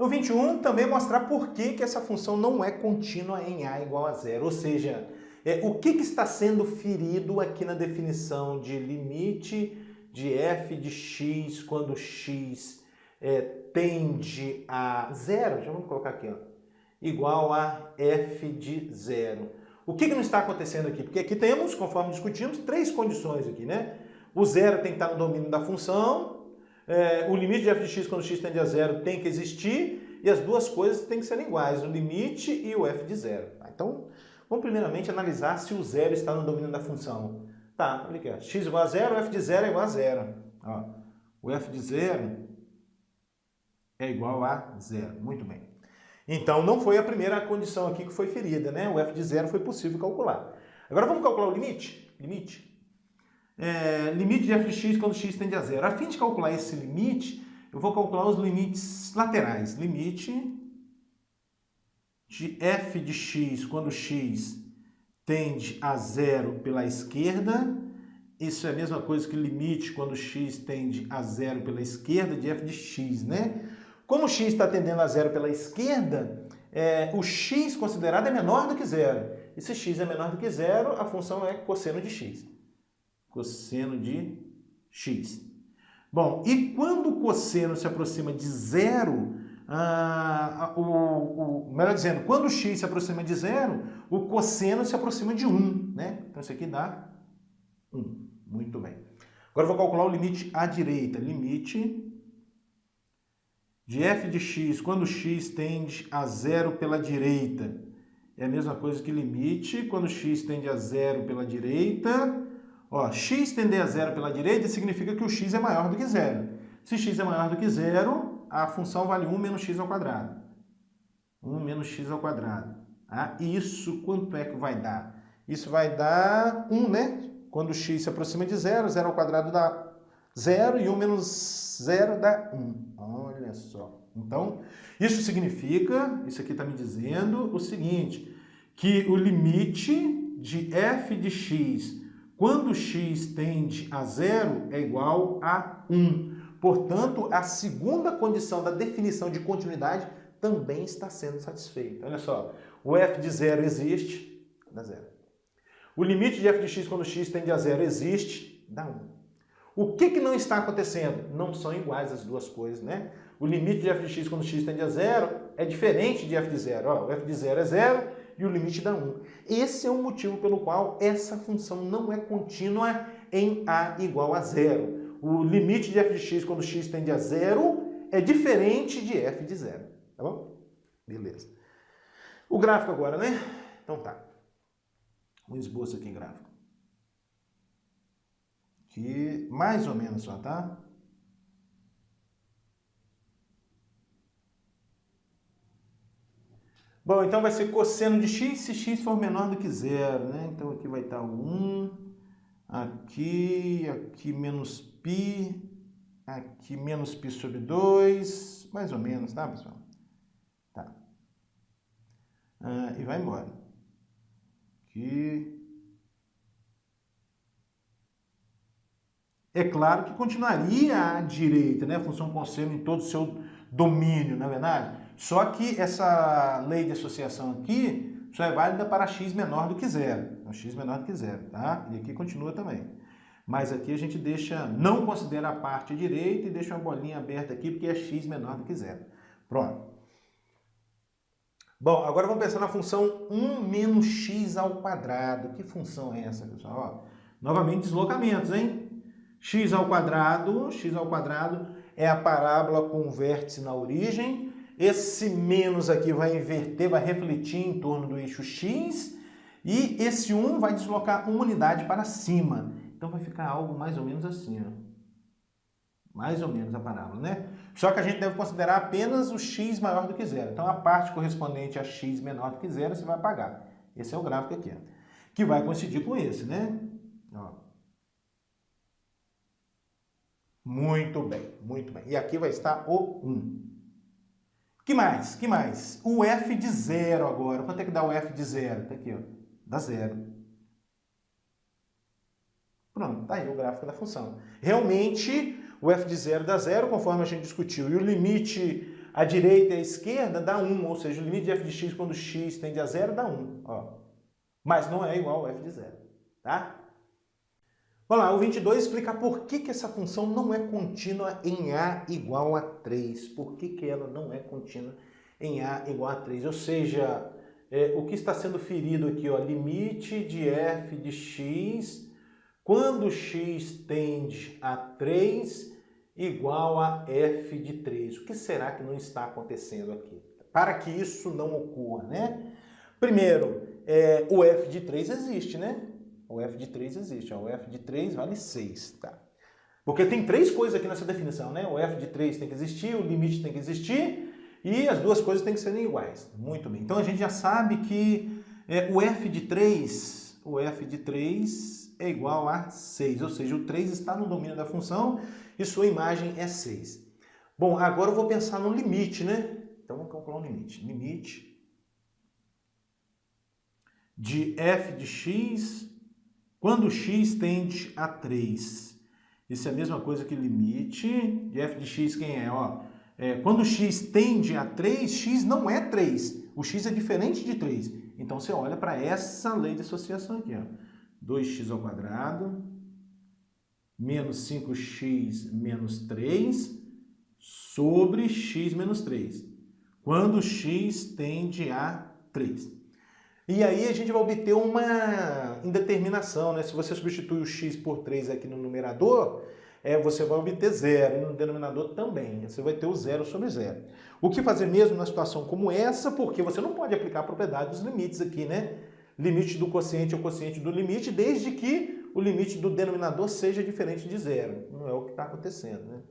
No 21, também mostrar por que essa função não é contínua em A igual a zero. Ou seja, o que está sendo ferido aqui na definição de limite de f de x quando x tende a zero, já vamos colocar aqui, ó, igual a f de zero. O que não está acontecendo aqui? Porque aqui temos, conforme discutimos, três condições aqui, né? O zero tem que estar no domínio da função, o limite de f de x quando x tende a zero tem que existir, e as duas coisas têm que ser iguais, o limite e o f de zero. Então, vamos primeiramente analisar se o zero está no domínio da função. Tá, olha aqui, ó, x igual a zero, o f de zero é igual a zero. Ó, o f de zero é igual a zero. Muito bem. Então, não foi a primeira condição aqui que foi ferida, né? O f de zero foi possível calcular. Agora vamos calcular o limite? Limite de f de x quando x tende a zero. A fim de calcular esse limite, eu vou calcular os limites laterais. Limite de f de x quando x tende a zero pela esquerda. Isso é a mesma coisa que limite quando x tende a zero pela esquerda de f de x, né? Como x está tendendo a zero pela esquerda, o x considerado é menor do que zero. E se x é menor do que zero, a função é cosseno de x. Cosseno de x. Bom, e quando o cosseno se aproxima de zero, melhor dizendo, quando o x se aproxima de zero, o cosseno se aproxima de 1, né? Então isso aqui dá 1. Muito bem. Agora eu vou calcular o limite à direita. Limite de f de x quando x tende a zero pela direita. É a mesma coisa que limite quando x tende a zero pela direita. Ó, x tender a zero pela direita significa que o x é maior do que zero. Se x é maior do que zero, a função vale 1 menos x ao quadrado. 1 menos x ao quadrado. Ah, isso quanto é que vai dar? Isso vai dar 1, né? Quando x se aproxima de zero, 0 ao quadrado dá 0 e 1 menos 0 dá 1. Olha só. Então, isso significa, isso aqui está me dizendo o seguinte, que o limite de f de x quando x tende a zero é igual a 1. Portanto, a segunda condição da definição de continuidade também está sendo satisfeita. Olha só, o f de zero existe, dá zero. O limite de f de x quando x tende a zero existe, dá 1. O que não está acontecendo? Não são iguais as duas coisas, né? O limite de f de x quando x tende a zero é diferente de f de zero. Ó, o f de zero é zero e o limite dá 1. Esse é o motivo pelo qual essa função não é contínua em A igual a zero. O limite de f de x quando x tende a zero é diferente de f de zero. Tá bom? Beleza. O gráfico agora, né? Então tá. Um esboço aqui em gráfico. Que mais ou menos só, tá? Bom, então vai ser cosseno de x se x for menor do que zero, né? Então aqui vai estar o 1, aqui menos π, aqui menos π sobre 2, mais ou menos, tá, pessoal? Tá. E vai embora. Aqui. É claro que continuaria à direita, né? A função cosseno em todo o seu domínio, na verdade. Só que essa lei de associação aqui só é válida para x menor do que zero. Então, x menor do que zero, tá? E aqui continua também. Mas aqui a gente não considera a parte direita e deixa uma bolinha aberta aqui porque é x menor do que zero. Pronto. Bom, agora vamos pensar na função 1 menos x ao quadrado. Que função é essa, pessoal? Ó, novamente deslocamentos, hein? X ao quadrado é a parábola com o vértice na origem. Esse menos aqui vai inverter, vai refletir em torno do eixo x. E esse 1 vai deslocar uma unidade para cima. Então vai ficar algo mais ou menos assim, ó. Mais ou menos a parábola, né? Só que a gente deve considerar apenas o x maior do que zero. Então a parte correspondente a x menor do que zero você vai apagar. Esse é o gráfico aqui, ó, que vai coincidir com esse, né? Ó. Muito bem, muito bem. E aqui vai estar o 1. Que mais? Que mais? O f de zero agora. Quanto é que dá o f de zero? Tá aqui, ó. Dá zero. Pronto, tá aí o gráfico da função. Realmente, o f de zero dá zero, conforme a gente discutiu. E o limite a direita e a esquerda dá 1, ou seja, o limite de f de x quando x tende a 0 dá 1. Ó. Mas não é igual ao f de 0. Tá? Vamos lá, o 22 explica por que essa função não é contínua em a igual a 3. Por que ela não é contínua em a igual a 3? Ou seja, o que está sendo ferido aqui, ó, limite de f de x quando x tende a 3 igual a f de 3. O que será que não está acontecendo aqui? Para que isso não ocorra, né? Primeiro, o f de 3 existe, né? O f de 3 existe, ó. O f de 3 vale 6, tá? Porque tem três coisas aqui nessa definição, né? O f de 3 tem que existir, o limite tem que existir e as duas coisas têm que serem iguais. Muito bem. Então a gente já sabe que o f de 3 é igual a 6, ou seja, o 3 está no domínio da função e sua imagem é 6. Bom, agora eu vou pensar no limite, né? Então vamos calcular um limite. Limite de f de x quando x tende a 3. Isso é a mesma coisa que limite de f de x, quem é? Ó, quando x tende a 3, x não é 3. O x é diferente de 3. Então você olha para essa lei de associação aqui, ó. 2x ao quadrado menos 5x menos 3 sobre x menos 3. Quando x tende a 3. E aí a gente vai obter uma indeterminação, né? Se você substituir o x por 3 aqui no numerador, você vai obter 0, e no denominador também. Você vai ter o 0 sobre 0. O que fazer mesmo numa situação como essa? Porque você não pode aplicar a propriedade dos limites aqui, né? Limite do quociente ao quociente do limite, desde que o limite do denominador seja diferente de 0. Não é o que está acontecendo, né?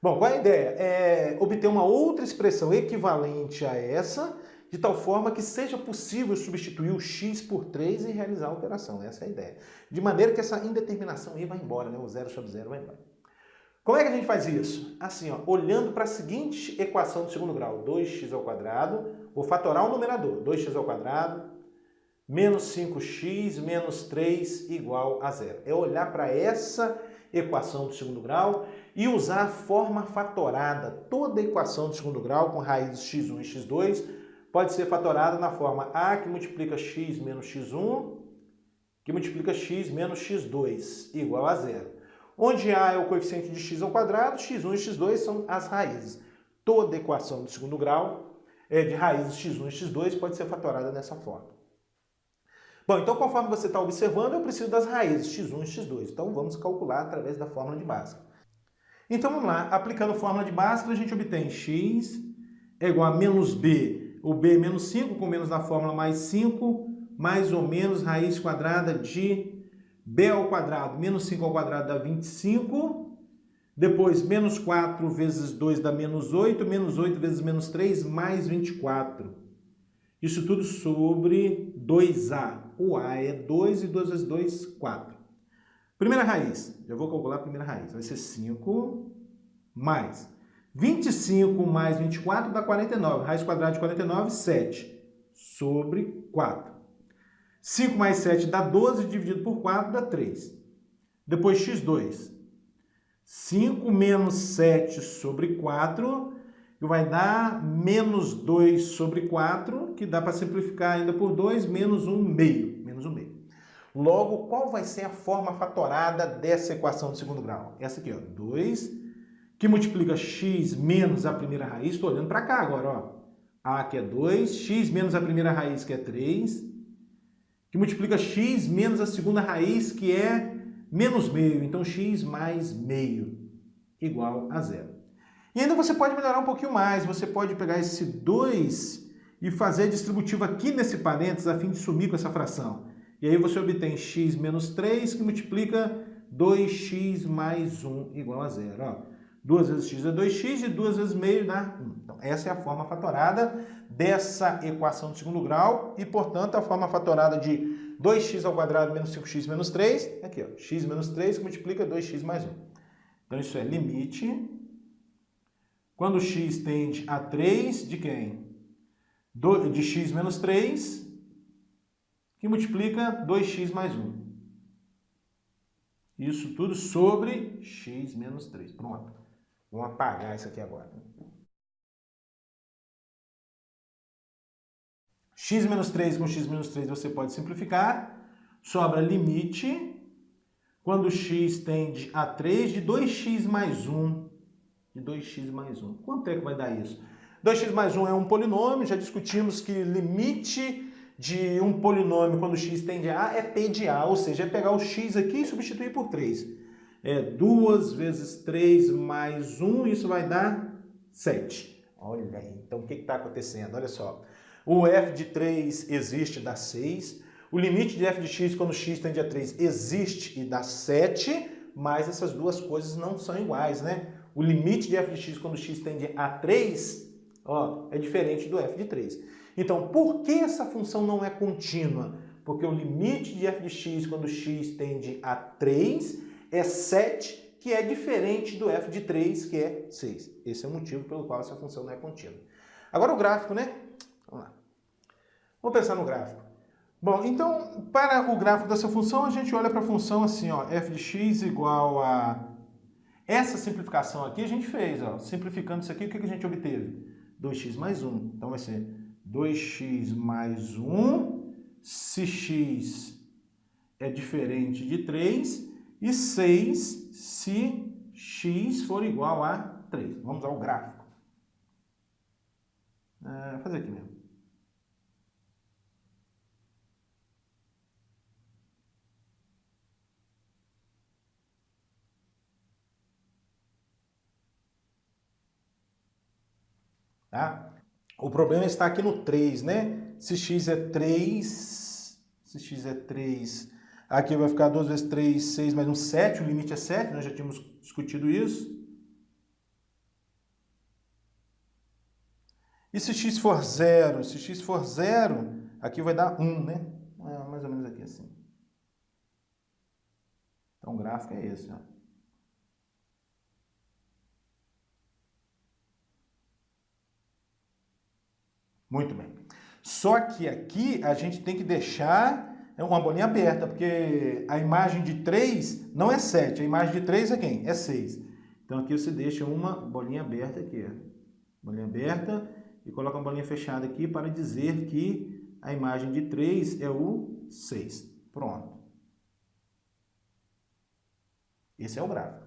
Bom, qual é a ideia? Obter uma outra expressão equivalente a essa, de tal forma que seja possível substituir o x por 3 e realizar a operação. Essa é a ideia. De maneira que essa indeterminação aí vai embora, né? O 0 sobre 0 vai embora. Como é que a gente faz isso? Assim, ó, olhando para a seguinte equação do segundo grau. 2x ao quadrado, vou fatorar o numerador. 2x ao quadrado menos 5x menos 3 igual a 0. É olhar para essa equação do segundo grau e usar a forma fatorada. Toda equação do segundo grau com raízes x1 e x2 pode ser fatorada na forma a que multiplica x menos x1, que multiplica x menos x2 igual a 0. Onde a é o coeficiente de x ao quadrado, x1 e x2 são as raízes. Toda equação do segundo grau de raízes x1 e x2 pode ser fatorada dessa forma. Bom, então conforme você está observando, eu preciso das raízes x1 e x2. Então vamos calcular através da fórmula de Bhaskara. Então vamos lá, aplicando a fórmula de Bhaskara, a gente obtém x é igual a menos b, o b é menos 5, com menos da fórmula mais 5, mais ou menos raiz quadrada de b ao quadrado, menos 5 ao quadrado dá 25, depois menos 4 vezes 2 dá menos 8 vezes menos 3, mais 24. Isso tudo sobre 2a. O a é 2 e 2 vezes 2, 4. Primeira raiz, já vou calcular a primeira raiz. Vai ser 5 mais 25 mais 24 dá 49. Raiz quadrada de 49, 7. Sobre 4. 5 mais 7 dá 12, dividido por 4 dá 3. Depois x2. 5 menos 7 sobre 4... que vai dar menos 2 sobre 4, que dá para simplificar ainda por 2, menos 1 meio. Menos 1 meio. Logo, qual vai ser a forma fatorada dessa equação do segundo grau? Essa aqui, ó, 2, que multiplica x menos a primeira raiz. Estou olhando para cá agora, ó. A que é 2, x menos a primeira raiz, que é 3, que multiplica x menos a segunda raiz, que é menos meio. Então, x mais meio igual a 0. E ainda você pode melhorar um pouquinho mais, você pode pegar esse 2 e fazer distributivo aqui nesse parênteses a fim de sumir com essa fração. E aí você obtém x menos 3 que multiplica 2x mais 1 igual a 0. Ó, 2 vezes x é 2x e 2 vezes meio dá 1. Então essa é a forma fatorada dessa equação de segundo grau e, portanto, a forma fatorada de 2x ao quadrado menos 5x menos 3, aqui, ó, x menos 3 que multiplica 2x mais 1. Então isso é limite... Quando x tende a 3, de quem? De x menos 3, que multiplica 2x mais 1. Isso tudo sobre x menos 3. Pronto. Vamos apagar isso aqui agora. x menos 3 com x menos 3 você pode simplificar. Sobra limite, quando x tende a 3, de 2x mais 1. De 2x mais 1. Quanto é que vai dar isso? 2x mais 1 é um polinômio, já discutimos que limite de um polinômio quando x tende a A é p de A, ou seja, é pegar o x aqui e substituir por 3. É 2 vezes 3 mais 1, isso vai dar 7. Olha aí, então o que está acontecendo? Olha só, o f de 3 existe e dá 6, o limite de f de x quando x tende a 3 existe e dá 7, mas essas duas coisas não são iguais, né? O limite de f de x quando x tende a 3, ó, é diferente do f de 3. Então, por que essa função não é contínua? Porque o limite de f de x quando x tende a 3 é 7, que é diferente do f de 3, que é 6. Esse é o motivo pelo qual essa função não é contínua. Agora o gráfico, né? Vamos lá. Vamos pensar no gráfico. Bom, então, para o gráfico dessa função, a gente olha para a função assim, ó, f de x igual a... Essa simplificação aqui a gente fez, ó, simplificando isso aqui, o que a gente obteve? 2x mais 1. Então vai ser 2x mais 1, se x é diferente de 3, e 6 se x for igual a 3. Vamos ao gráfico. Vou fazer aqui mesmo. Tá? O problema está aqui no 3, né? Se x é 3, aqui vai ficar 2 vezes 3, 6 mais 1, 7, o limite é 7, nós já tínhamos discutido isso. E se x for 0? Se x for 0, aqui vai dar 1, né? Mais ou menos aqui assim. Então o gráfico é esse, ó. Muito bem. Só que aqui a gente tem que deixar uma bolinha aberta, porque a imagem de 3 não é 7, a imagem de 3 é quem? É 6. Então aqui você deixa uma bolinha aberta aqui, ó. Bolinha aberta e coloca uma bolinha fechada aqui para dizer que a imagem de 3 é o 6. Pronto. Esse é o gráfico.